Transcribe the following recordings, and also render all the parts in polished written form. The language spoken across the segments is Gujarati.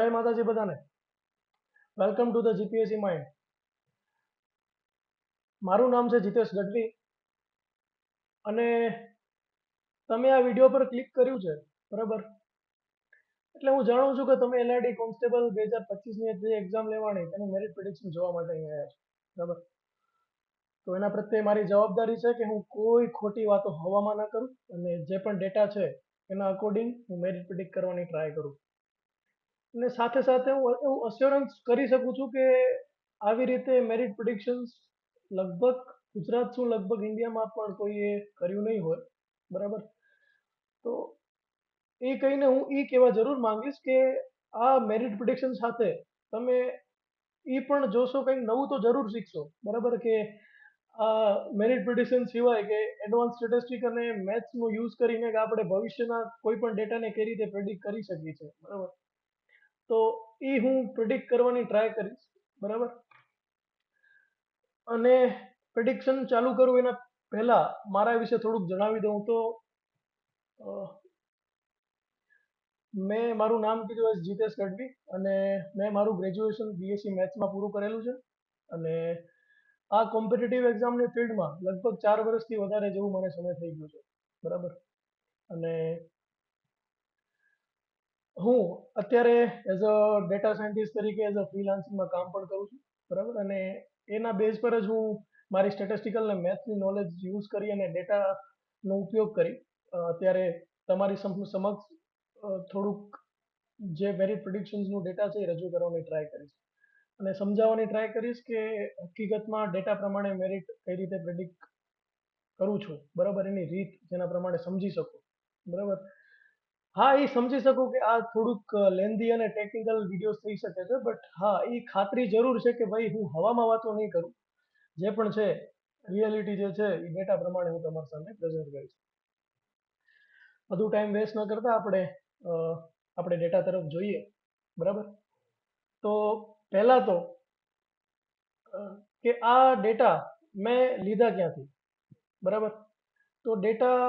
જય માતાજી બધાને. Welcome to the GPSC mind. મારું નામ છે જીતેશ ગઢવી અને તમે આ વિડીયો પર ક્લિક કર્યું છે, બરાબર? એટલે હું જાણું છું કે તમે એલઆરડી કોન્સ્ટેબલ 2025ની જે એક્ઝામ લેવાની તેનું મેરિટ પ્રિડિક્શન જોવા માટે અહીંયા આવ્યા છો, બરાબર? તો એના પ્રત્યે મારી જવાબદારી છે કે હું કોઈ ખોટી વાતો હવામાં ના કરું અને જે પણ ડેટા છે એના અકોર્ડિંગ હું મેરિટ પ્રિડિક્ટ કરવાની ટ્રાય કરું. અને સાથે સાથે હું એવું અશ્યોરન્સ કરી શકું છું કે આવી રીતે મેરિટ પ્રિડિક્શન્સ લગભગ ગુજરાત શું લગભગ ઇન્ડિયામાં પણ કોઈએ કર્યું નહીં હોય, બરાબર? તો એ કહીને હું એ કહેવા જરૂર માંગીશ કે આ મેરિટ પ્રિડિક્શન સાથે તમે એ પણ જોશો, કંઈક નવું તો જરૂર શીખશો, બરાબર? કે આ મેરિટ પ્રિડિક્શન સિવાય કે એડવાન્સ સ્ટેટિસ્ટિક અને મેથ્સનો યુઝ કરીને કે આપણે ભવિષ્યના કોઈ પણ ડેટાને કઈ રીતે પ્રિડિક્ટ કરી શકીએ છીએ, બરાબર? તો એ હું પ્રિડિક્ટ કરવાની ટ્રાય કરીશ, બરાબર? અને પ્રિડિક્શન ચાલુ કરું એના પહેલા મારા વિશે થોડુંક જણાવી દઉં તો મારું નામ કીધું હશે જીતેશ ગઢવી અને મેં મારું ગ્રેજ્યુએશન બીએસસી મેથ્સમાં પૂરું કરેલું છે અને આ કોમ્પિટિટિવ એક્ઝામની ફિલ્ડમાં લગભગ 4 વર્ષથી વધારે જેવું મને સમય થઈ ગયું છે, બરાબર? અને હું અત્યારે એઝ અ ડેટા સાયન્ટિસ્ટ તરીકે એઝ અ ફ્રીલાન્સિંગમાં કામ પણ કરું છું, બરાબર? અને એના બેઝ પર જ હું મારી સ્ટેટિસ્ટિકલ અને મેથ્સની નોલેજ યુઝ કરી અને ડેટાનો ઉપયોગ કરી અત્યારે તમારી સમક્ષ થોડુંક જે મેરિટ પ્રિડિક્શન્સનું ડેટા છે એ રજૂ કરવાની ટ્રાય કરીશ અને સમજાવવાની ટ્રાય કરીશ કે હકીકતમાં ડેટા પ્રમાણે મેરિટ કઈ રીતે પ્રિડિક્ટ કરું છું, બરાબર? એની રીત જેના પ્રમાણે સમજી શકું, બરાબર? હા, એ સમજી શકું કે આ થોડુંક લેન્ધી અને ટેકનિકલ વિડીયોઝ થઈ શકે છે, બટ હા, એ ખાતરી જરૂર છે કે ભાઈ હું હવામાં વાતો નહીં કરું. જે પણ છે રિયાલિટી જે છે એ ડેટા પ્રમાણે હું તમારી સામે પ્રેઝન્ટ કરીશ. વધુ ટાઈમ વેસ્ટ ન કરતા આપણે ડેટા તરફ જોઈએ, બરાબર? તો પહેલા તો કે આ ડેટા મેં લીધા ક્યાંથી, બરાબર? તો ડેટા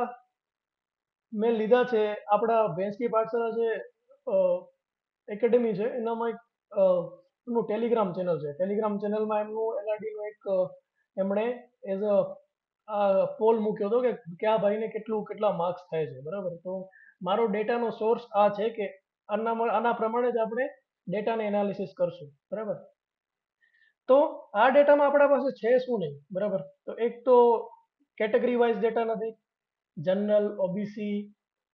મેં લીધા છે આપણા ભેંસકી પાઠશાળા જે એકેડેમી છે એનામાં એક એમનું ટેલિગ્રામ ચેનલ છે. ટેલિગ્રામ ચેનલમાં એમનું એલઆરડીનું એક એમણે એઝ અ પોલ મૂક્યો હતો કે કયા ભાઈને કેટલા માર્ક્સ થાય છે, બરાબર? તો મારો ડેટાનો સોર્સ આ છે કે આના પ્રમાણે જ આપણે ડેટાને એનાલિસિસ કરશું, બરાબર? તો આ ડેટામાં આપણા પાસે છે શું નહીં, બરાબર? તો એક તો કેટેગરી વાઇઝ ડેટા નથી, જનરલ, ઓબીસી,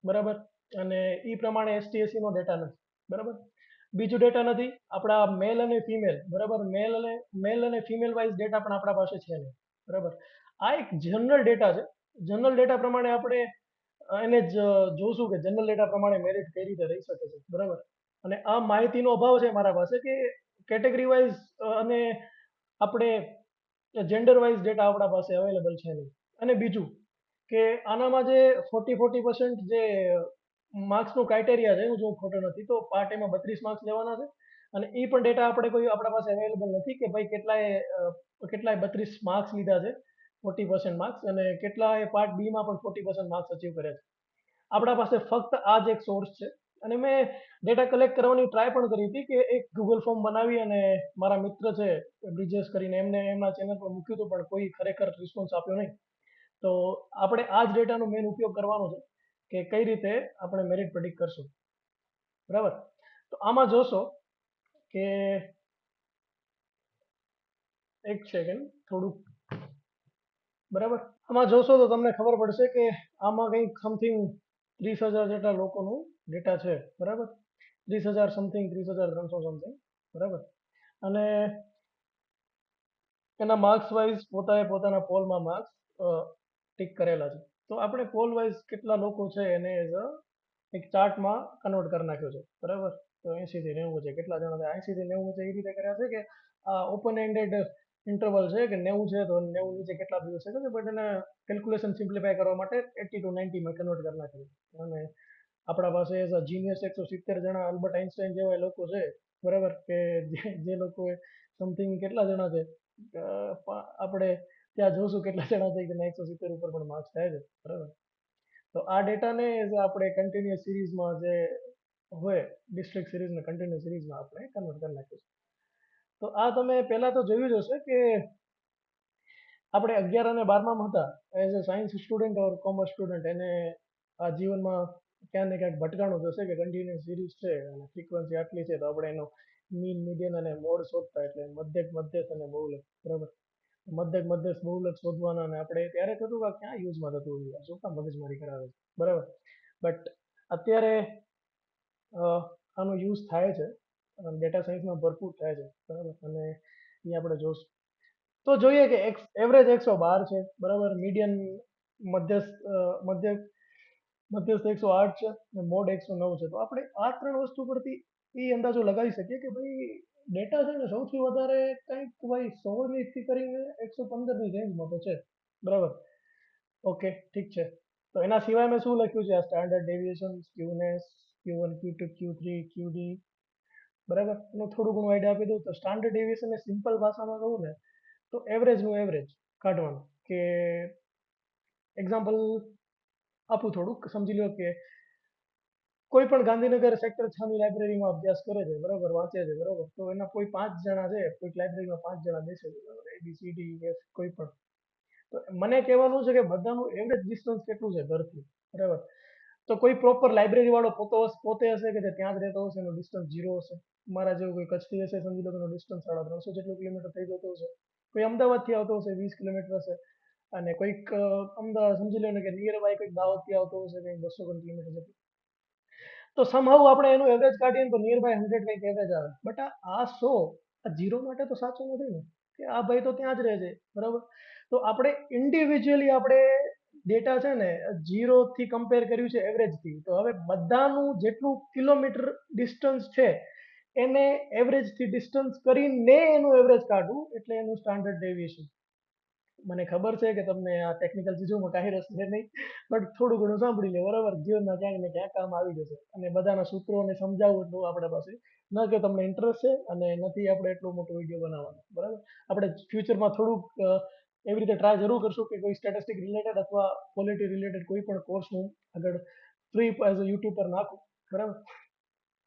બરાબર? અને એ પ્રમાણે એસટી એસસીનો ડેટા નથી, બરાબર? બીજું ડેટા નથી આપણા મેલ અને ફિમેલ, બરાબર? મેલ અને ફિમેલ વાઇઝ ડેટા પણ આપણા પાસે છે નહીં, બરાબર? આ એક જનરલ ડેટા છે. જનરલ ડેટા પ્રમાણે આપણે એને જ જોશું કે જનરલ ડેટા પ્રમાણે મેરિટ કઈ રીતે રહી શકે છે, બરાબર? અને આ માહિતીનો અભાવ છે મારા પાસે કે કેટેગરી વાઇઝ અને આપણે જેન્ડર વાઇઝ ડેટા આપણા પાસે અવેલેબલ છે નહીં. અને બીજું કે આનામાં જે 40% જે માર્ક્સનું ક્રાઇટેરિયા છે, હું જો ખોટો નથી તો પાર્ટ એમાં 32 માર્ક્સ લેવાના છે અને એ પણ ડેટા આપણા પાસે અવેલેબલ નથી કે ભાઈ કેટલાય 32 માર્ક્સ લીધા છે, 40% માર્ક્સ, અને કેટલાય પાર્ટ બીમાં પણ 40% માર્ક્સ અચીવ કર્યા છે. આપણા પાસે ફક્ત આ જ એક સોર્સ છે અને મેં ડેટા કલેક્ટ કરવાની ટ્રાય પણ કરી હતી કે એક ગૂગલ ફોર્મ બનાવી અને મારા મિત્ર છે બ્રિજેશ કરીને એમને એમના ચેનલ પર મૂક્યું હતું પણ કોઈ ખરેખર રિસ્પોન્સ આપ્યો નહીં. તો આપણે આ જ ડેટાનો મેઇન ઉપયોગ કરવાનો છે કે કઈ રીતે આપણે મેરિટ પ્રિડિક્ટ કરશું, બરાબર? તો આમાં જોશો કે એક સેકન્ડ થોડુંક, બરાબર? આમાં જોશો તો તમને ખબર પડશે કે આમાં કંઈક સમથિંગ 30,000 જેટલા લોકોનું ડેટા છે, બરાબર? 30,000 સમથિંગ, 30,300 સમથિંગ, બરાબર? અને એના માર્ક્સ વાઇઝ પોતાના પોલમાં માર્ક્સ ટિક કરેલા છે. તો આપણે પોલ વાઇઝ કેટલા લોકો છે એને એઝ એક ચાર્ટમાં કન્વર્ટ કરી નાખ્યો છે, બરાબર? તો 80 થી 90 છે, કેટલા જણા છે? 80 થી 90 છે એ રીતે કર્યા છે કે આ ઓપન એન્ડેડ ઇન્ટરવલ છે કે 90 છે તો 90 નીચે કેટલા દિવસ છે, બટ એને કેલ્ક્યુલેશન સિમ્પ્લિફાય કરવા માટે 80 to 90 માં કન્વર્ટ કરી નાખ્યું છે. અને આપણા પાસે એઝ અ જીનિયસ 170 જણા અલ્બર્ટ આઇન્સ્ટાઈન જેવા લોકો છે, બરાબર? કે જે લોકોએ સમથિંગ કેટલા જણા છે આપણે ત્યાં જોશું કેટલા જણા થઈ ગયા, 170 ઉપર પણ માર્ક્સ થાય છે, બરાબર? તો આ ડેટાને આપણે કન્ટિન્યુઅસ સિરીઝમાં જે હોય ડિસ્ટ્રિક્ટ સિરીઝને કન્ટિન્યુ સિરીઝમાં આપણે કન્વર્ટ કરી નાખીશું. તો આ તમે પહેલા તો જોયું જ હશે કે આપણે 11 અને 12માં હતા as a science student or commerce student એને આ જીવનમાં ક્યાંક ને ક્યાંક ભટકાણું થશે કે કન્ટિન્યુઅસ સિરીઝ છે અને ફ્રીક્વન્સી આટલી છે તો આપણે એનો મીન મીડિયન અને મોડ શોધતા એટલે મધ્યક મધ્યસ્થ અને બહુલક બરાબર. મધ્યક મધ્યસ્થ બહુલક શોધવાના અને આપણે ત્યારે થતું કે આ ક્યાં યુઝમાં થતું હોય શું કામ મગજમારી કરાવે છે બરાબર. બટ અત્યારે આનો યુઝ થાય છે ડેટા સાયન્સમાં ભરપૂર થાય છે બરાબર અને એ આપણે જોશું. તો જોઈએ કે એવરેજ 112 છે બરાબર, મીડિયન મધ્યસ્થ મધ્યસ્થ 108 છે અને મોડ 109 છે. તો આપણે આ ત્રણ વસ્તુ પરથી એ અંદાજો લગાવી શકીએ કે ભાઈ ડેટા છે ને સૌથી વધારે કંઈક ભાઈ 16 થી કરીને 115ની રેન્જમાં તો છે બરાબર. ઓકે ઠીક છે. તો એના સિવાય મેં શું લખ્યું છે આ standard deviation, ક્યુનેસ, Q1 Q2 Q3 QD બરાબર. એનું થોડું ઘણું આઈડિયા આપી દઉં તો સ્ટાન્ડર્ડ ડેવિએશન એ સિમ્પલ ભાષામાં કહું ને તો એવરેજનું એવરેજ કાઢવાનું કે એક્ઝામ્પલ આપું થોડુંક સમજી લો કે કોઈ પણ ગાંધીનગર સેક્ટર 6 ની લાઇબ્રેરીમાં અભ્યાસ કરે છે બરાબર, વાંચે છે બરાબર. તો એના કોઈ 5 જણા છે કોઈક લાઇબ્રેરીમાં 5 જણા બેસે છે બરાબર, ABCD F કોઈ પણ. તો મને કહેવાનું છે કે બધાનું એવરેજ ડિસ્ટન્સ કેટલું છે ઘરથી બરાબર. તો કોઈ પ્રોપર લાઇબ્રેરી વાળો પોતે હશે કે જે ત્યાં જ રહેતો હશે એનો ડિસ્ટન્સ 0 હશે. મારા જેવું કોઈ કચ્છથી હશે સમજી લો કે એનો ડિસ્ટન્સ 350 જેટલું કિલોમીટર થઈ જતો હશે. કોઈ અમદાવાદથી આવતો હશે 20 કિલોમીટર હશે અને કોઈક અમદાવાદ સમજી લો ને કે નિયર બાય કોઈક દાહોદથી આવતો હશે કંઈક 200 કિલોમીટર જેટલું. તો સમહાઉ આપણે એનું એવરેજ કાઢીએ તો નિયર બાય 100 કંઈક એવરેજ આવે. બટ આ 100 આ 0 માટે તો સાચું નથી ને કે આ ભાઈ તો ત્યાં જ રહે છે બરાબર. તો આપણે ઇન્ડિવિજ્યુઅલી આપણે ડેટા છે ને 0 થી કમ્પેર કર્યું છે એવરેજથી. તો હવે બધાનું જેટલું કિલોમીટર ડિસ્ટન્સ છે એને એવરેજથી ડિસ્ટન્સ કરીને એનું એવરેજ કાઢવું એટલે એનું સ્ટાન્ડર્ડ ડેવિએશન. મને ખબર છે કે તમને આ ટેકનિકલ ચીજોમાં કાંઈ રસ છે નહીં, બટ થોડું ઘણું સાંભળી લે બરાબર, જીવનમાં ક્યાંક ને ક્યાંક કામ આવી જશે. અને બધાના સૂત્રોને સમજાવવું એટલું આપણા પાસે ન કે તમને ઇન્ટરેસ્ટ છે અને નથી આપણે એટલો મોટો વિડીયો બનાવવાનો બરાબર. આપણે ફ્યુચરમાં થોડુંક એવી રીતે ટ્રાય જરૂર કરશું કે કોઈ સ્ટેટિસ્ટિક રિલેટેડ અથવા પોલિટી રિલેટેડ કોઈ પણ કોર્સ હું આગળ ફ્રી એઝ અ યુટ્યુબ પર નાખું બરાબર.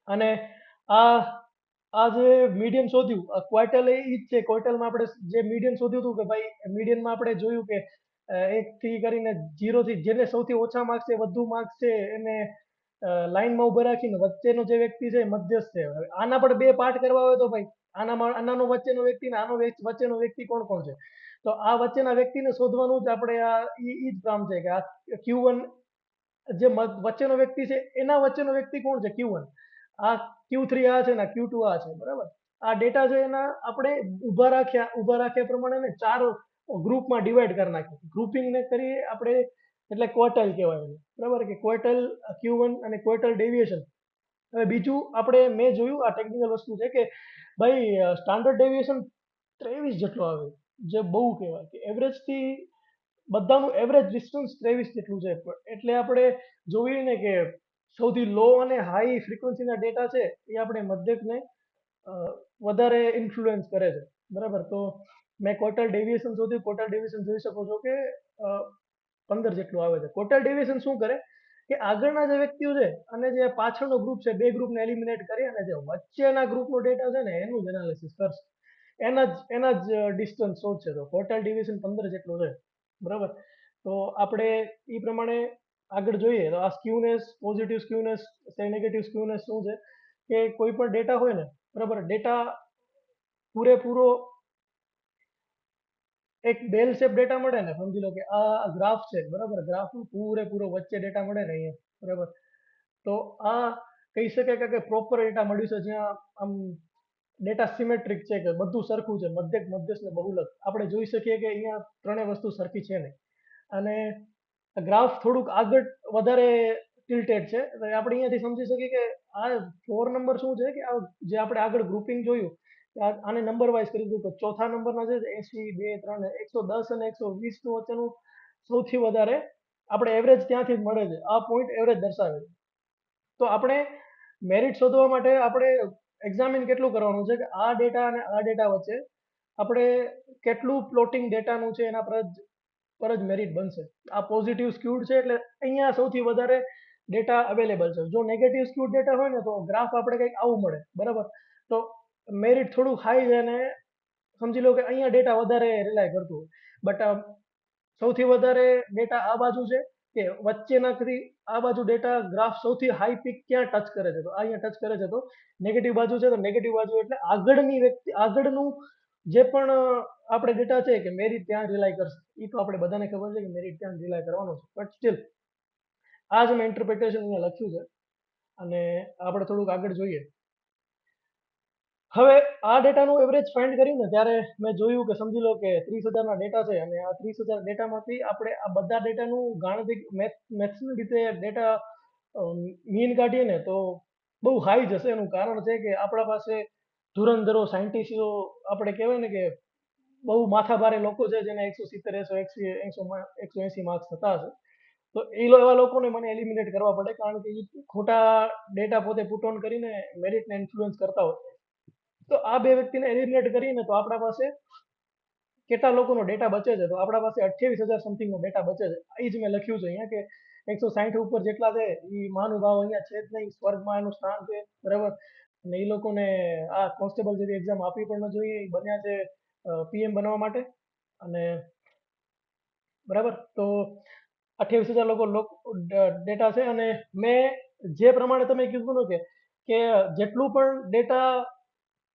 અને આ આ જે મીડિયન શોધ્યું આ ક્વાર્ટલ એ જ છે. ક્વાર્ટલમાં આપણે જે મીડિયન શોધ્યું હતું કે ભાઈ મીડિયનમાં આપણે જોયું કે 1 થી કરીને 0 થી જેને સૌથી ઓછા માર્ક્સ છે વધુ માર્ક્સ છે એને લાઈનમાં ઊભા રાખીને વચ્ચેનો જે વ્યક્તિ છે એ મધ્યસ્થ છે. હવે આના પણ બે પાર્ટ કરવા હોય તો ભાઈ આનાનો વચ્ચેનો વ્યક્તિ ને આનો વચ્ચેનો વ્યક્તિ કોણ કોણ છે. તો આ વચ્ચેના વ્યક્તિને શોધવાનું જ આપણે આ ઈ જ કામ છે કે આ Q1 જે વચ્ચેનો વ્યક્તિ છે એના વચ્ચેનો વ્યક્તિ કોણ છે Q1. આ Q3 આ છે ને Q2 આ છે બરાબર. આ ડેટા છે એના આપણે ઊભા રાખ્યા પ્રમાણે ને 4 ગ્રુપમાં ડિવાઈડ કરી નાખ્યું. ગ્રુપિંગ ને કરીએ આપણે એટલે ક્વાર્ટાઇલ કહેવાય એને બરાબર કે ક્વાર્ટાઇલ Q1 અને ક્વાર્ટાઇલ ડેવિએશન. હવે બીજું આપણે મેં જોયું આ ટેકનિકલ વસ્તુ છે કે ભાઈ સ્ટાન્ડર્ડ ડેવિએશન 23 જેટલો આવે જે બહુ કહેવાય કે એવરેજથી બધાનું એવરેજ ડિસ્ટન્સ 23 જેટલું છે. એટલે આપણે જોઈએ ને કે સૌથી લો અને હાઈ ફ્રીક્વન્સીના ડેટા છે એ આપણે મધ્યકને વધારે ઇન્ફ્લુઅન્સ કરે છે બરાબર. તો મેં ક્વાર્ટર ડેવિએશન શોધ્યું. ક્વાર્ટર ડેવિએશન જોઈ શકો છો કે 15 જેટલું આવે છે. ક્વાર્ટર ડેવિએશન શું કરે કે આગળના જે વ્યક્તિઓ છે અને જે પાછળનો ગ્રુપ છે બે ગ્રુપને એલિમિનેટ કરી અને જે વચ્ચેના ગ્રુપનો ડેટા છે ને એનું જ એનાલિસિસ કરશે. એના જ ડિસ્ટન્સ શોધશે. તો ક્વાર્ટર ડેવિએશન 15 જેટલું છે બરાબર. તો આપણે એ પ્રમાણે આગળ જોઈએ તો આ સ્ક્યુનેસ, પોઝિટિવ સ્ક્યુનેસ, નેગેટિવ સ્ક્યુનેસ શું છે કે કોઈ પણ ડેટા હોય ને બરાબર, ડેટા પૂરેપૂરો એક બેલ શેપ ડેટા મળે ને સમજી લો કે આ ગ્રાફ છે બરાબર, ગ્રાફનું પૂરેપૂરો વચ્ચે ડેટા મળે ને અહીંયા બરાબર. તો આ કહી શકાય કે પ્રોપર ડેટા મળ્યું છે જ્યાં આમ ડેટા સિમેટ્રિક છે કે બધું સરખું છે મધ્યક મધ્યસ્થ ને બહુલક. આપણે જોઈ શકીએ કે અહીંયા ત્રણેય વસ્તુ સરખી છે ને. અને ગ્રાફ થોડુંક આગળ વધારે ટિલ્ટેડ છે. એટલે આપણે અહીંયાથી સમજી શકીએ કે આ 4 નંબર શું છે કે આ જે આપણે આગળ ગ્રુપિંગ જોયું આને નંબર વાઇઝ કરી દીધું. તો ચોથા નંબરના છે 80, 2, 3, 110 અને 120 નું વચ્ચેનું સૌથી વધારે આપણે એવરેજ ત્યાંથી જ મળે છે. આ પોઈન્ટ એવરેજ દર્શાવે છે. તો આપણે મેરિટ શોધવા માટે આપણે એક્ઝામિન કેટલું કરવાનું છે કે આ ડેટા અને આ ડેટા વચ્ચે આપણે કેટલું પ્લોટિંગ ડેટાનું છે એના પર જ મેરિટ બનશે. આ પોઝિટિવ સ્ક્યુડ છે એટલે અહીંયા સૌથી વધારે ડેટા અવેલેબલ છે. જો નેગેટિવ સ્ક્યુ ડેટા હોય ને તો ગ્રાફ આપણે કંઈક આવું મળે, બરાબર. તો મેરિટ થોડું હાઈ છે અને સમજી લો કે અહીંયા ડેટા વધારે રિલાય કરતું હોય. બટ સૌથી વધારે ડેટા આ બાજુ છે કે વચ્ચેનાથી આ બાજુ ડેટા ગ્રાફ સૌથી હાઈ પીક ક્યાં ટચ કરે છે, તો આ અહીંયા ટચ કરે છે. તો નેગેટિવ બાજુ છે, તો નેગેટિવ બાજુ એટલે આગળની વ્યક્તિ આગળનું જે પણ આપણે ડેટા છે કે મેરિટ ત્યાં રિલાય કરશે. એ તો આપણે બધાને ખબર છે કે મેરિટ ત્યાં રિલાય કરવાનો છે. બટ સ્ટીલ આ જ મેં ઇન્ટરપ્રિટેશન અહીંયા લખ્યું છે અને આપણે થોડુંક આગળ જોઈએ. હવે આ ડેટાનું એવરેજ ફાઇન્ડ કરીને ત્યારે મેં જોયું કે સમજી લો કે 30,000 ના ડેટા છે અને આ 30,000 ડેટામાંથી આપણે આ બધા ડેટાનું ગાણિતિક મેથ્સની રીતે ડેટા મીન કાઢીએ ને તો બહુ હાઈ જશે. એનું કારણ છે કે આપણા પાસે ધુરંધરો સાયન્ટિસ્ટો આપણે કહેવાય ને કે બહુ માથાભારે લોકો છે જેને 170 180 માર્ક્સ થતા હશે. તો એવા લોકોને મને એલિમિનેટ કરવા પડે કારણ કે એ ખોટા ડેટા પોતે પુટ ઓન કરીને મેરિટને ઇન્ફ્લુઅન્સ કરતા હોય. તો આ બે વ્યક્તિને એલિમિનેટ કરીને તો આપણા પાસે કેટલા લોકોનો ડેટા બચે છે, તો આપણા પાસે 28,000 સમથિંગનો ડેટા બચે છે. એ જ મેં લખ્યું છે અહીંયા કે 160 ઉપર જેટલા છે એ મહાનુભાવ અહીંયા છે જ નહીં, સ્વર્ગમાં એનું સ્થાન છે, બરાબર. અને એ લોકોને આ કોન્સ્ટેબલ જેવી એક્ઝામ આપવી પણ ન જોઈએ. એ બન્યા છે પીએમ બનવા માટે અને બરાબર. તો 28,000 લોકો ડેટા છે અને મેં જે પ્રમાણે તમે કીધું ને કે જેટલું પણ ડેટા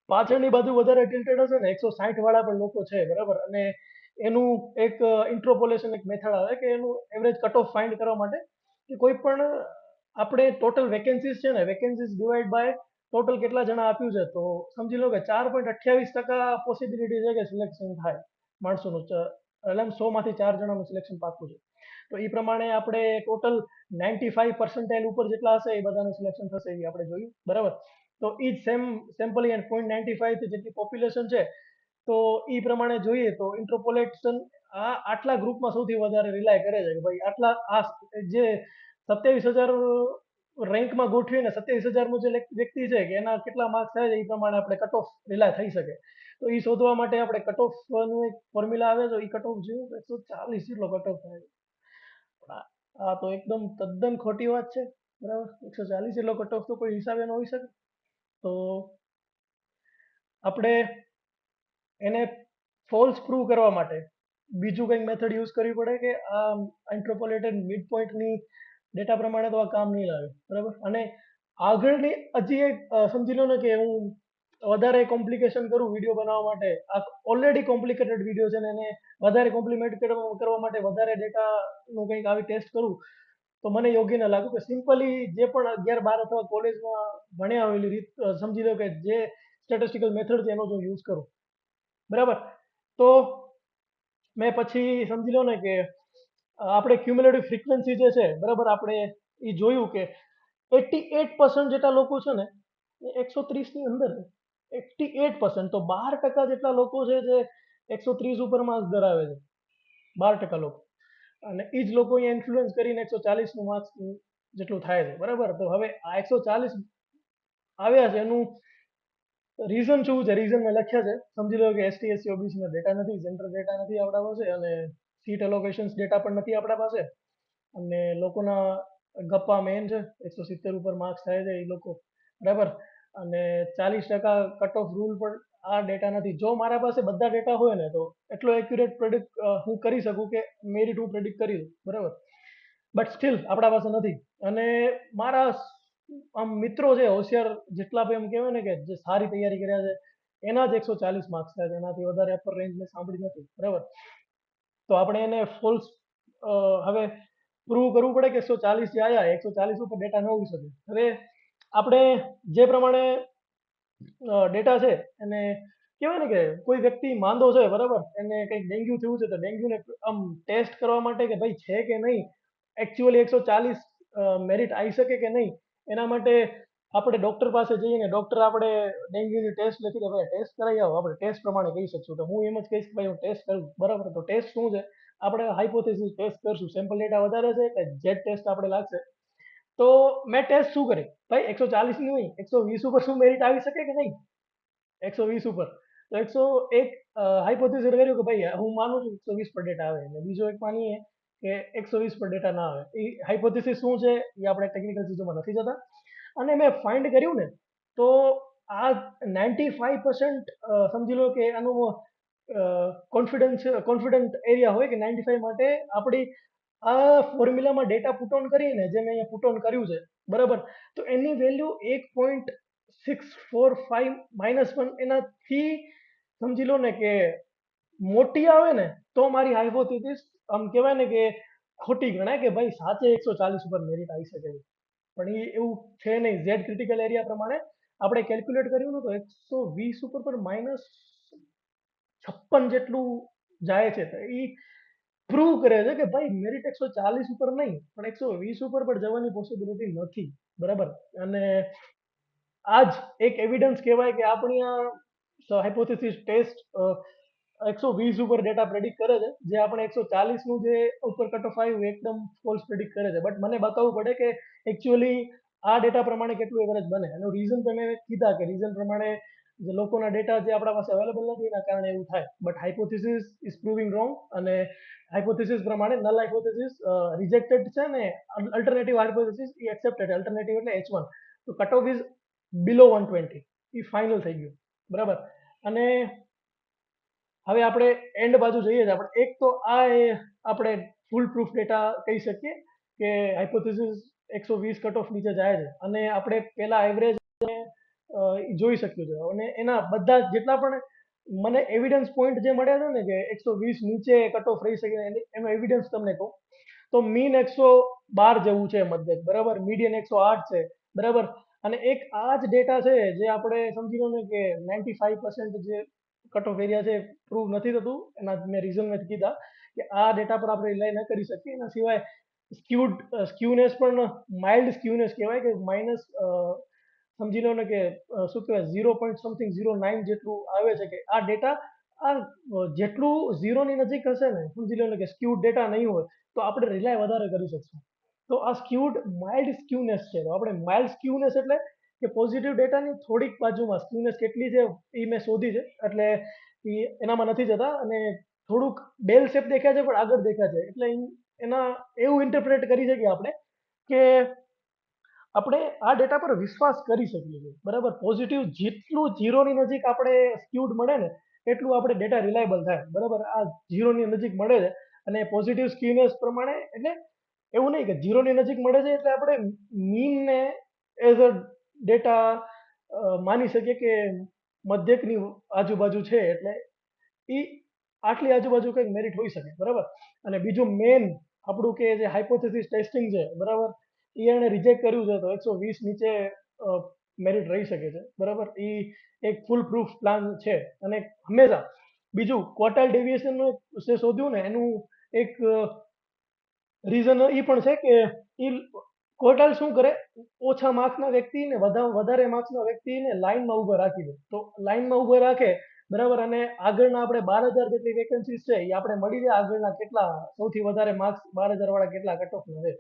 પાછળની બાજુ વધારે ટિલ્ટેડ હશે ને 160 વાળા પણ લોકો છે, બરાબર. અને એનું એક ઇન્ટ્રોપોલેશન એક મેથડ આવે કે એનું એવરેજ કટ ઓફ ફાઇન્ડ કરવા માટે કે કોઈ પણ આપણે ટોટલ વેકેન્સીસ છે ને વેકેન્સીસ ડિવાઈડ બાય ટોટલ કેટલા જણા આપ્યું છે, તો સમજી લો કે 4.28% પોસિબિલિટી છે કે સિલેક્શન થાય માણસોનું. એટલે 100માંથી 4 જણાનું સિલેક્શન પાકું છે. તો એ પ્રમાણે આપણે ટોટલ 95% ઉપર જેટલા હશે એ બધાનું સિલેક્શન થશે એ આપણે જોયું, બરાબર. તો એ જ સેમ્પલ 0.95 થી જેટલી પોપ્યુલેશન છે તો એ પ્રમાણે જોઈએ તો ઇન્ટરપોલેશન આટલા ગ્રુપમાં સૌથી વધારે રિલાય કરે છે કે ભાઈ આટલા આ જે 27,000 રેન્કમાં ગોઠવીને 27,000 જે વ્યક્તિ છે કે એના કેટલા માર્ક્સ થાય છે એ પ્રમાણે આપણે કટ ઓફ રિલાય થઈ શકે. તો એ શોધવા માટે આપણે કટ ઓફ નું એક ફોર્મ્યુલા આવે છે. એ કટ ઓફ જોયું 140 જેટલો કટ ઓફ થાય છે. આ તો એકદમ તદ્દન ખોટી વાત છે, બરાબર. 140 જેટલો કટ ઓફ તો કોઈ હિસાબે ન હોઈ શકે. તો આપણે એને ફોલ્સ પ્રૂવ કરવા માટે બીજું કંઈક મેથડ યુઝ કરવી પડે કે આ ઇન્ટરપોલેટેડ મિડ પોઈન્ટની ડેટા પ્રમાણે તો આ કામ નહીં લાગે, બરાબર. અને આગળની હજી એક સમજી લો ને કે હું વધારે કોમ્પ્લિકેશન કરું વિડીયો બનાવવા માટે, આ ઓલરેડી કોમ્પ્લિકેટેડ વિડીયો છે ને એને વધારે કોમ્પ્લિમેન્ટ કરવા માટે વધારે ડેટાનું કંઈક આવી ટેસ્ટ કરું તો મને યોગ્ય ન લાગે. કે સિમ્પલી જે પણ 11-12 અથવા કોલેજમાં ભણ્યા હોયેલી રીત સમજી લો કે જે સ્ટેટિસ્ટિકલ મેથડ છે એનો જો યુઝ કરું, બરાબર. તો મેં પછી સમજી લો ને કે આપણે ક્યુમ્યુલેટિવ ફ્રીક્વન્સી જે છે, બરાબર, આપણે એ જોયું કે 88% જેટલા લોકો છે ને એ 130 ની અંદર છે. 88%, તો 12% જેટલા લોકો છે જે 130 ઉપર માર્ક્સ ધરાવે છે, 12% લોકો. અને એ જ લોકો અહીંયા ઇન્ફ્લુઅન્સ કરીને 140 નું માર્ક્સ જેટલું થાય છે, બરાબર. તો હવે આ 140 આવ્યા છે એનું રીઝન શું છે? રીઝન મેં લખ્યા છે. સમજી લો કે એસટી એસસી ઓબીસી ના ડેટા નથી, સેન્ટ્રલ ડેટા નથી આપણા પાસે, અને સીટ એલોકેશન્સ ડેટા પણ નથી આપણા પાસે, અને લોકોના ગપ્પા મેન છે. 170 ઉપર માર્ક્સ થાય છે એ લોકો, બરાબર. અને 40% કટ ઓફ રૂલ પણ આ ડેટા નથી. જો મારા પાસે બધા ડેટા હોય ને તો એટલો એક્યુરેટ પ્રેડિક્ટ હું કરી શકું કે મેરિટ હું પ્રેડિક્ટ કરી દઉં, બરાબર. બટ સ્ટીલ આપણા પાસે નથી. અને મારા આમ મિત્રો છે હોશિયાર જેટલા પણ એમ કહેવાય ને કે જે સારી તૈયારી કર્યા છે એના જ 140 માર્ક્સ થાય છે. એનાથી વધારે અપર રેન્જ મેં સાંભળી નથી, બરાબર. તો આપણે એને ફોલ્સ હવે પ્રૂવ કરવું પડે કે 140 જે આવ્યા 140 ઉપર ડેટા ન હોઈ શકે. હવે આપણે જે પ્રમાણે ડેટા છે એને કહેવાય ને કે કોઈ વ્યક્તિ માંદો છે, બરાબર, એને કંઈક ડેન્ગ્યુ થયું છે તો ડેન્ગ્યુને આમ ટેસ્ટ કરવા માટે કે ભાઈ છે કે નહીં એકચ્યુઅલી 140 મેરિટ આવી શકે કે નહીં, એના માટે આપણે ડૉક્ટર પાસે જઈએ ને ડૉક્ટર આપણે ડેન્ગ્યુની ટેસ્ટ લખી દે, ભાઈ ટેસ્ટ કરાવી આવો, આપણે ટેસ્ટ પ્રમાણે કહી શકશું. તો હું એમ જ કહીશ કે ભાઈ હું ટેસ્ટ કરું, બરાબર. તો ટેસ્ટ શું છે? આપણે હાઇપોથેસિસ ટેસ્ટ કરશું. સેમ્પલ ડેટા વધારે છે કે જેડ ટેસ્ટ આપણે લાગશે. તો મેં ટેસ્ટ શું કરી ભાઈ 140 ની નહીં 120 ઉપર શું મેરિટ આવી શકે કે નહીં? 120 ઉપર તો 101 હાઇપોથેસિસ કર્યું કે ભાઈ હું માનું છું 120 પર ડેટા આવે. અને બીજો એક માનીએ કે 120 પર ડેટા ના આવે. એ હાઇપોથેસિસ શું છે એ આપણે ટેકનિકલ ચીજોમાં નથી જતા. અને મેં ફાઇન્ડ કર્યું ને તો આ 95% સમજી લો કે આનું કોન્ફિડન્ટ એરિયા હોય કે 95 માટે આપણી આ ફોર્મ્યુલામાં ડેટા પુટ ઓન કરીને જે મેં અહીંયા પુટ ઓન કર્યું છે બરાબર, તો એની વેલ્યુ 1.645 -1 એનાથી સમજી લો ને કે મોટી આવે ને તો મારી હાઇપોથેસિસ આમ કહેવાય ને કે ખોટી ગણાય કે ભાઈ સાચે 140 ઉપર મેરિટ આવી શકે છે. પણ એ એવું છે નહીં. ઝેડ ક્રિટિકલ એરિયા પ્રમાણે આપણે કેલ્ક્યુલેટ કર્યું ને તો 120 ઉપર પર -56 જેટલું જાય છે. તો એ પ્રૂવ કરે છે કે ભાઈ મેરિટ 140 ઉપર નહીં પણ 120 ઉપર પણ જવાની પોસિબિલિટી નથી બરાબર. અને આ જ એક એવિડન્સ કહેવાય કે આપણી આ હાઇપોથેસિસ ટેસ્ટ 120 ઉપર ડેટા પ્રેડિક્ટ કરે છે, જે આપણે 140 નું જે ઉપર કટ ઓફ આવ્યું એકદમ ફોલ્સ પ્રેડિક્ટ કરે છે. બટ મને બતાવવું પડે કે એકચ્યુઅલી આ ડેટા પ્રમાણે કેટલું એવરેજ બને. એનું રીઝન તમે કીધા કે રીઝન પ્રમાણે જે લોકોના ડેટા જે આપણા પાસે અવેલેબલ નથી એના કારણે એવું થાય. But hypothesis is proving wrong. અને હાઇપોથેસિસ પ્રમાણે નલ હાઇપોથેસિસ રિજેક્ટેડ છે ને અલ્ટરનેટિવ હાઇપોથેસિસ એ એક્સેપ્ટેડ. અલ્ટરનેટિવ એટલે H1. તો કટ ઓફ ઇઝ બિલો 120. એ ફાઇનલ થઈ ગયું બરાબર. અને હવે આપણે એન્ડ બાજુ જઈએ છીએ. આપણે એક તો આ આપણે ફૂલ પ્રૂફ ડેટા કહી શકીએ કે હાઇપોથેસિસ 120 કટ ઓફ નીચે જાય છે. અને આપણે પેલા એવરેજ જોઈ શક્યું છે. અને એના બધા જેટલા પણ મને એવિડન્સ પોઈન્ટ જે મળ્યા છે ને કે 120 નીચે કટ ઓફ રહી શકે એનો એવિડન્સ તમને કહું તો મીન 112 જેવું છે મધ્યક બરાબર. મીડિયન 108 છે બરાબર. અને એક આ જ ડેટા છે જે આપણે સમજી લો ને કે 95% જે કટ ઓફ એરિયા છે પ્રૂવ નથી થતું. એના મેં રીઝન નથી કીધા કે આ ડેટા પર આપણે રિલાય ન કરી શકીએ. એના સિવાય સ્ક્યુનેસ પણ માઇલ્ડ સ્ક્યુનેસ કહેવાય કે માઇનસ સમજી લો ને કે શું કહેવાય 0.09 જેટલું આવે છે. કે આ ડેટા આ જેટલું ઝીરોની નજીક હશે ને સમજી લો ને કે સ્ક્યુડ ડેટા નહીં હોય તો આપણે રિલાય વધારે કરી શકશું. તો આ સ્ક્યુડ માઇલ્ડ સ્ક્યુનેસ છે. તો આપણે માઇલ્ડ સ્ક્યુનેસ એટલે કે પોઝિટિવ ડેટાની થોડીક બાજુમાં સ્ક્યુનેસ કેટલી છે એ મેં શોધી છે. એટલે એનામાં નથી જતા. અને થોડુંક બેલ શેપ દેખાય છે પણ આગળ દેખાય છે. એટલે એના એવું ઇન્ટરપ્રેટ કરી શકીએ આપણે કે આપણે આ ડેટા પર વિશ્વાસ કરી શકીએ છીએ બરાબર. પોઝિટિવ જેટલું ઝીરોની નજીક આપણે સ્ક્યુડ મળે ને એટલું આપણે ડેટા રિલાયબલ થાય બરાબર. આ ઝીરોની નજીક મળે છે અને પોઝિટિવ સ્ક્યુનેસ પ્રમાણે એટલે એવું નહીં કે ઝીરોની નજીક મળે છે એટલે આપણે મીનને એઝ અ ડેટા માની શકીએ કે મધ્યકની આજુબાજુ છે એટલે એ આટલી આજુબાજુ કંઈક મેરિટ હોઈ શકે બરાબર. અને બીજું મેન આપણું કે જે હાઇપોથેસિસ ટેસ્ટિંગ છે બરાબર એ એને રિજેક્ટ કર્યું છે તો 120 નીચે મેરિટ રહી શકે છે બરાબર. એ એક ફૂલ પ્રૂફ પ્લાન છે. અને હંમેશા બીજું ક્વાર્ટાઇલ ડેવિએશન જે શોધ્યું ને એનું એક રીઝન એ પણ છે કે એ ક્વાર્ટાઇલ શું કરે ઓછા માર્ક્સના વ્યક્તિને વધારે માર્ક્સના વ્યક્તિને લાઈનમાં ઊભા રાખી દે. તો લાઈનમાં ઊભા રાખે બરાબર. અને આગળના આપણે 12,000 જેટલી વેકેન્સીસ છે એ આપણે મળી જાય આગળના કેટલા સૌથી વધારે માર્ક્સ 12,000 વાળા કેટલા કટ ઓફના છે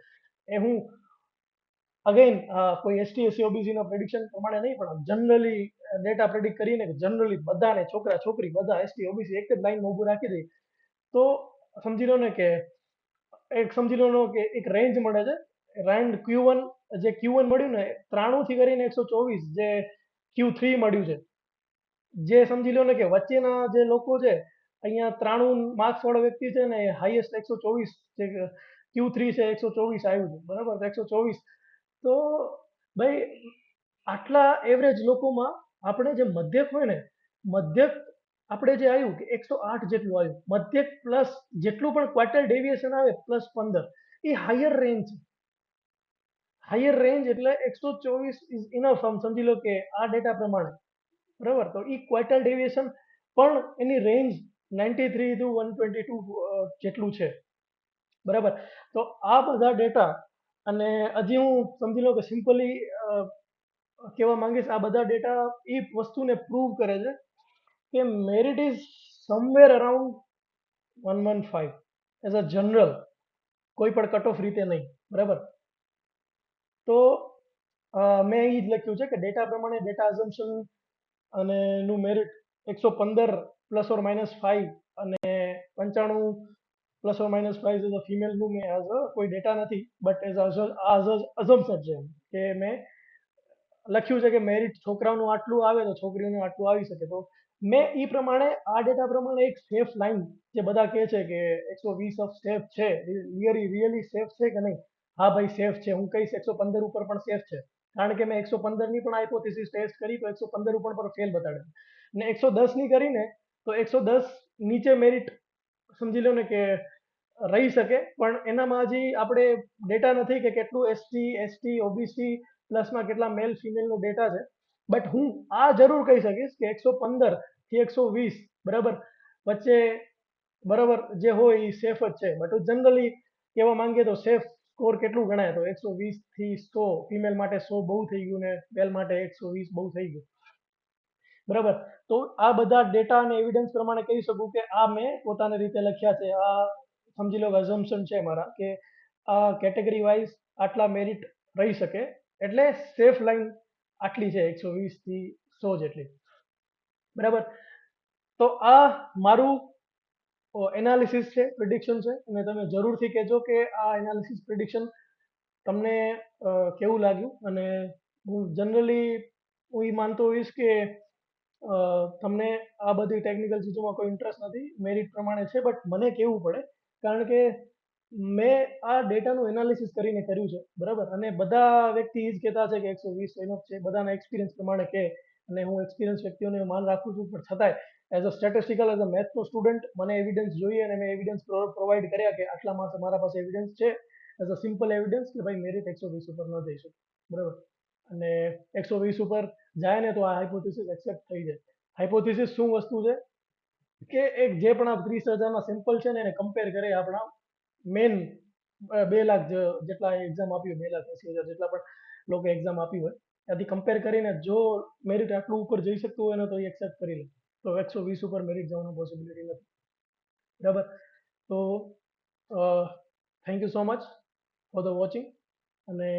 એ હું અગેન કોઈ એસટી એસસી ઓબીસી ના પ્રેડિક્શન પ્રમાણે નહીં પણ જનરલી ડેટા પ્રેડિક્ટ કરીને જનરલી બધાને છોકરા છોકરી બધા એસટી ઓબીસી એક જ લાઈનમાં ઊભું રાખી દે તો સમજી લો ને કે સમજી લો કે એક રેન્જ મળે છે. રેન્જ Q1 જે Q1 મળ્યું ને 93 થી કરીને 124 જે Q3 મળ્યું છે. જે સમજી લો ને કે વચ્ચેના જે લોકો છે અહીંયા 93 માર્ક્સ વાળો વ્યક્તિ છે ને હાઈએસ્ટ 124 જે Q3 છે 124 આવ્યું છે બરાબર. 124 તો ભાઈ આટલા એવરેજ લોકોમાં આપણે જે મધ્યક હોય ને મધ્યક આપણે જે આવ્યું કે 108 જેટલું આવ્યું મધ્યક પ્લસ જેટલું પણ ક્વાર્ટર ડેવિએશન આવે પ્લસ 15 એ હાયર રેન્જ છે. હાયર રેન્જ એટલે 124 ઇઝ ઇનફ. આમ સમજી લો કે આ ડેટા પ્રમાણે બરાબર. તો એ ક્વાર્ટર ડેવિએશન પણ એની રેન્જ 93 to 122 જેટલું છે બરાબર. તો આ બધા ડેટા અને હજી હું સમજી લો કે સિમ્પલી કહેવા માંગીશ આ બધા ડેટા એ વસ્તુને પ્રૂવ કરે છે કે merit is somewhere around 115 as a general કોઈ પણ કટ ઓફ રીતે નહીં બરાબર. તો મેં અહીં જ લખ્યું છે કે ડેટા પ્રમાણે ડેટા અઝમ્પશન અને નું મેરિટ 115 ± 5 અને 95 +or -5 ઇઝ અ ફિમેલનું મેં એઝ અ કોઈ ડેટા નથી, બટ એઝ અઝમ્પશન છે એમ, કે મેં લખ્યું છે કે મેરિટ છોકરાઓનું આટલું આવે તો છોકરીઓનું આટલું આવી શકે. તો મેં એ પ્રમાણે આ ડેટા પ્રમાણે એક સેફ લાઈન, જે બધા કહે છે કે 120 ઓફ સેફ છે, રિયલી સેફ છે કે નહીં? હા ભાઈ સેફ છે, હું કહીશ 115 ઉપર પણ સેફ છે. કારણ કે મેં 115 ની પણ હાઇપોથેસિસ ટેસ્ટ કરી તો 115 ઉપર પણ ફેલ બતાડે, ને 110 ની કરીને તો 110 નીચે મેરિટ સમજી લો ને કે રહી શકે, પણ એનામાં હજી આપણે ડેટા નથી કે કેટલું એસટી ઓબીસી પ્લસમાં કેટલા મેલ ફિમેલનો ડેટા છે. બટ હું આ જરૂર કહી શકીશ કે 115 થી 120 બરાબર વચ્ચે બરાબર જે હોય એ સેફ જ છે. બટ જનરલી કહેવા માંગીએ તો સેફ સ્કોર કેટલું ગણાય, તો 120 થી 100, ફિમેલ માટે 100 બહુ થઈ ગયું ને મેલ માટે 120 બહુ થઈ ગયું, બરાબર. તો આ બધા ડેટા અને એવિડન્સ પ્રમાણે કહી શકું કે આ મેં પોતાની રીતે લખ્યા છે. આ સમજી લો અઝમ્પશન છે મારા કે આ કેટેગરી વાઇઝ આટલા મેરિટ રહી શકે, એટલે સેફ લાઈન આટલી છે 120 થી 100 જેટલી, બરાબર. તો આ મારું એનાલિસિસ છે, પ્રિડિક્શન છે, અને તમે જરૂરથી કહેજો કે આ એનાલિસિસ પ્રિડિક્શન તમને કેવું લાગ્યું. અને હું જનરલી હું એ માનતો હોઈશ કે તમને આ બધી ટેકનિકલ ચીજોમાં કોઈ ઇન્ટરેસ્ટ નથી, મેરિટ પ્રમાણે છે, બટ મને કહેવું પડે કારણ કે મેં આ ડેટાનું એનાલિસિસ કરીને કર્યું છે, બરાબર. અને બધા વ્યક્તિ એ જ કહેતા છે કે 120 એનફ છે, બધાના એક્સપિરિયન્સ પ્રમાણે કહે, અને હું એક્સપિરિયન્સ વ્યક્તિઓને માન રાખું છું, પણ છતાંય as a statistical as a મેથ્સનો સ્ટુડન્ટ મને એવિડન્સ જોઈએ, અને મેં એવિડન્સ પ્રોવાઈડ કર્યા કે આટલા મારા પાસે એવિડન્સ છે, એઝ અ સિમ્પલ એવિડન્સ કે ભાઈ મેરિટ 120 ઉપર ન જઈ શકે, બરાબર. અને 120 ઉપર જાય ને તો આ હાઇપોથેસિસ એક્સેપ્ટ થઈ જાય. હાઇપોથેસિસ શું વસ્તુ છે કે એક જે પણ આ 30,000ના સેમ્પલ છે ને એને કમ્પેર કરે આપણા મેન 2 લાખ જેટલા એક્ઝામ આપ્યું, 2,80,000 જેટલા પણ લોકો એક્ઝામ આપી હોય, ત્યાંથી કમ્પેર કરીને જો મેરિટ આટલું ઉપર જઈ શકતું હોય ને તો એ એક્સેપ્ટ કરી લે. તો 120 ઉપર મેરિટ જવાનું પોસિબિલિટી નથી, બરાબર. તો thank you so much for the watching, અને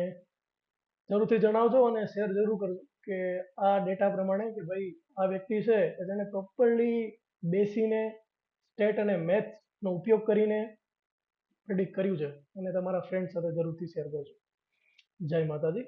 જરૂરથી જણાવજો અને શેર જરૂર કરજો કે આ ડેટા પ્રમાણે કે ભાઈ આ વ્યક્તિ છે કે જેને પ્રોપરલી બેસીને સ્ટેટ અને મેથ્સનો ઉપયોગ કરીને પ્રિડિક્ટ કર્યું છે, અને તમારા ફ્રેન્ડ સાથે જરૂરથી શેર કરજો. જય માતાજી.